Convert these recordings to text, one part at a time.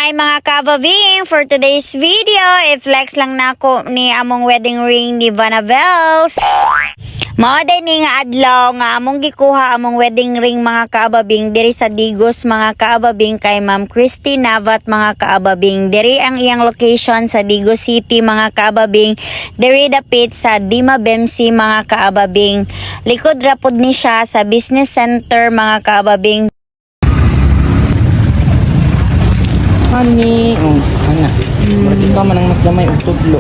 Hi mga kababing, for today's video, i-flex lang na ako ni among wedding ring ni Vanabels. Mao din ni nga adlaw nga among gikuha among wedding ring mga kaababing diri sa Digos mga kaababing kay Ma'am Christy Navat mga kaababing. Diri ang iyang location sa Digos City mga kaababing. Diri dapit sa Dima Bemsi mga kaababing. Likod ra pud ni siya sa business center mga kaababing. Honey, ana. Murag ikaw man ang mas gamay og tudlo.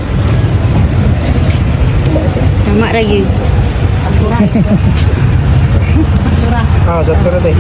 Tama ra gyud. Sa tira day.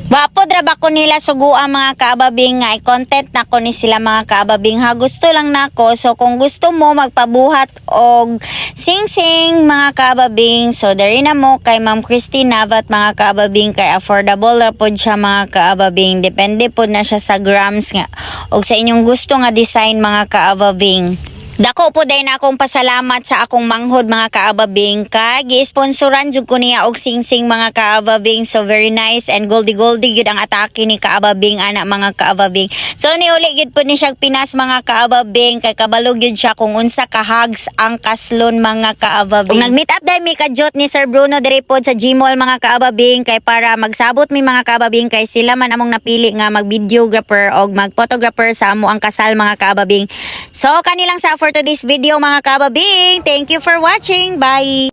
Wapod ra ba ko nila suguan mga kaababing nga i-content na ko ni sila mga kaababing ha, gusto lang nako. So kung gusto mo magpabuhat og sing-sing mga kaababing, so dari na mo kay Ma'am Christy Navat mga kaababing, kay affordable ra pod siya mga kaababing. Depende pod na siya sa grams nga og sa inyong gusto nga design mga kaababing. Dako po day na akong pasalamat sa akong manghod mga kaababing kay gi-sponsoran jud ko niya og sing-sing mga kaababing. So very nice and goldy gyud ang atake ni kaababing ana mga kaababing. So niuli gyud po ni siya Pinas mga kaababing kay kabalo gyud siya kung unsa ka hugs ang kaslon mga kaababing. Kung nag-meet up day mi kajot ni Sir Bruno diri pod sa Gmall mga kaababing kay para magsabot mi mga kaababing kay sila man among napili nga mag-videographer og mag-photographer sa amo ang kasal mga kaababing. So kanilang sa for today's video mga kababing. Thank you for watching. Bye!